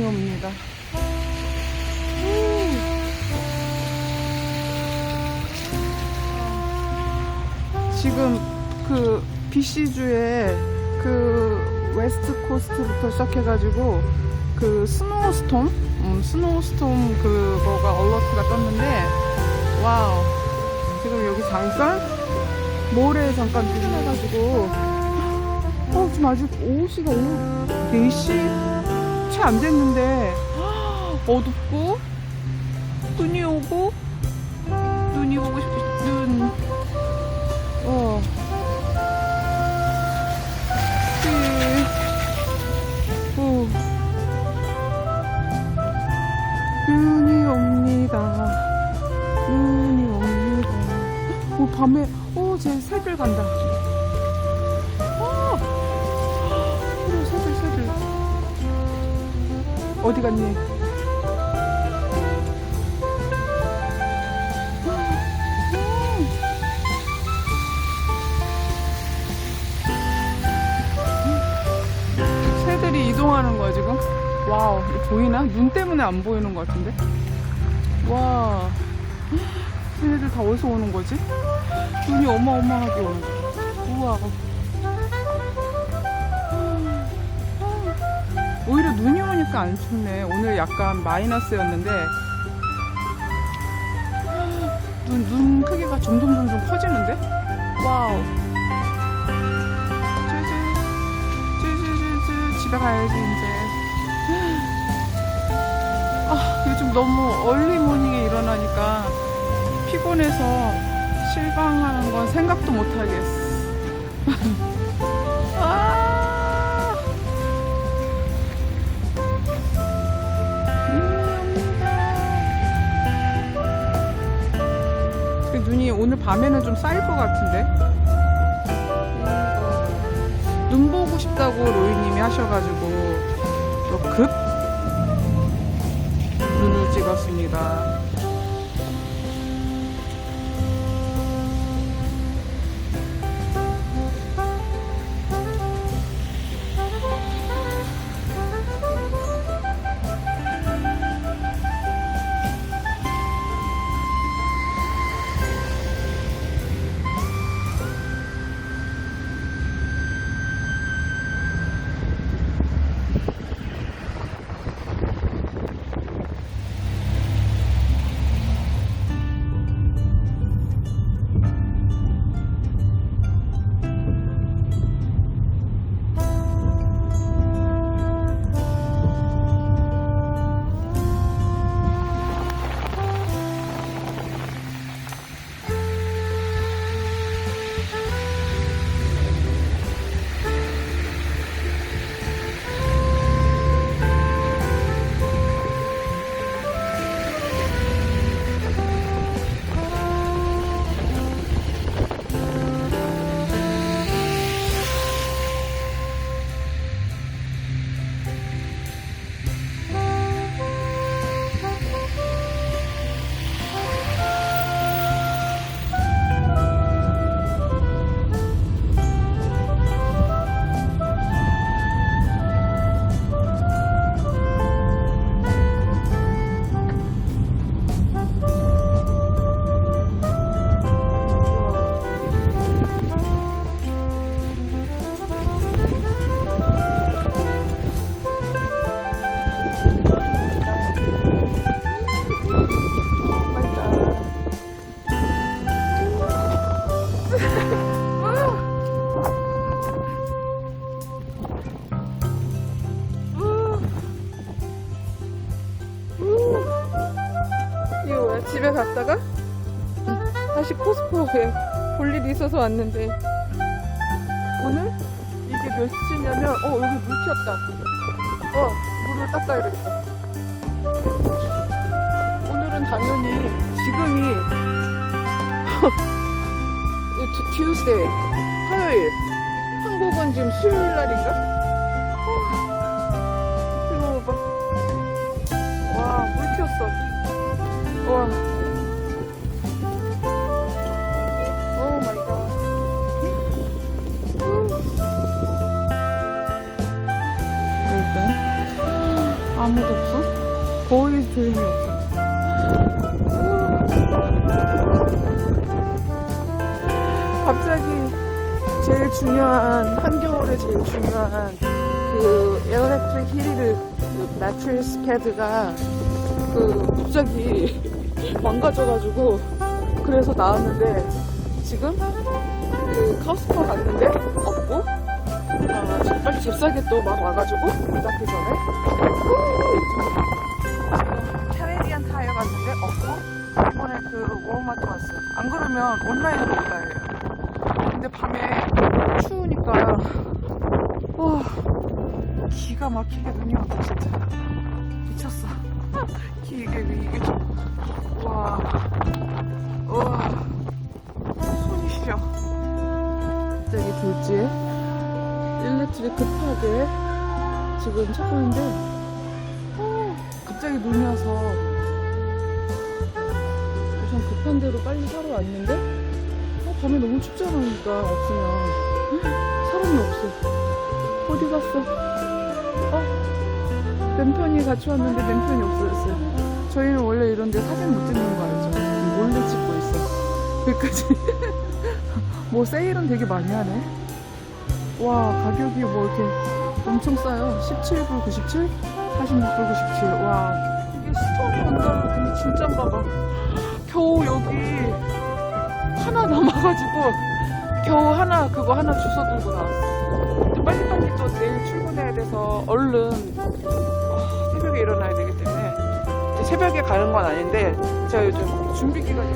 옵니다. 지금 그 BC주에 그 웨스트 코스트부터 시작해가지고 그 스노우스톰 그거가 얼러트가 떴는데, 와우. 지금 여기 잠깐 몰에 잠깐 들려가지고 지금 아직 오후시가 4시 채 안 됐는데 어둡고 눈이 오고 싶지. 눈 눈이 옵니다. 눈이 옵니다. 밤에 쟤 새들 간다. 그래, 새들 어디 갔니? 새들이 이동하는 거야 지금. 와우, 이거 보이나? 눈 때문에 안 보이는 것 같은데. 와, 새들 다 어디서 오는 거지? 눈이 어마어마하게 오는 거야. 우와. 오히려 눈이 오니까 안 춥네. 오늘 약간 마이너스였는데 눈 크기가 점점 커지는데? 와우. 집에 가야지 이제. 요즘 너무 얼리 모닝에 일어나니까 피곤해서 실방하는 건 생각도 못 하겠어. 눈이 오늘 밤에는 좀 쌓일 것 같은데. 눈 보고 싶다고 로이님이 하셔가지고 또 급 눈을 찍었습니다. 집에 갔다가 다시 코스코에 볼 일이 있어서 왔는데, 오늘 이게 몇 시냐면 여기 물 튀었다. 물을 닦아야겠다. 오늘은 당연히 지금이 Tuesday, 화요일. 한국은 지금 수요일 날인가? 이거 봐봐. 와, 물 튀었어. 와. 오 마이 갓. 일단 아무도 없어? 거의 조용히 없어. 갑자기 제일 중요한, 한겨울에 제일 중요한 그 엘렉트릭 힐을 그 매트리스 패드가 그 갑자기 망가져가지고 그래서 나왔는데 지금 그 커스터 갔는데 없고 지금 빨리 잽싸게 또 막 와가지고 문 닫기 전에 캐네디안 타이어 갔는데 없고 이번에 그 워마트 왔어요. 안 그러면 온라인으로 올라요. 근데 밤에 추우니까 와 기가 막히게 눈이 왔다 진짜. 미쳤어. 이게 와 손이 시려. 갑자기 졸지에 일렉트릭 급하게 지금 찾고 있는데 갑자기 눈이 와서 우선 급한 대로 빨리 사러 왔는데 밤에 너무 춥잖아. 그러니까 없으면 사람이 없어. 어디 갔어? 맨편이 같이 왔는데 맨편이 없어졌어요. 저희는 원래 이런데 사진 못 찍는 거 알죠? 몰래 찍고 있어. 여기까지. 뭐 세일은 되게 많이 하네. 와 가격이 뭐 이렇게 엄청 싸요. 17불 97, 46불 97. 와 이게 스토리 온다는 게 진짠가 봐. 겨우 여기 하나 남아가지고 겨우 그거 하나 주워 들고 나왔어. 근데 빨리빨리 또 내일 출근해야 돼서 얼른 새벽에 일어나야 되기 때문에 새벽에 가는 건 아닌데 제가 요즘 준비 기간이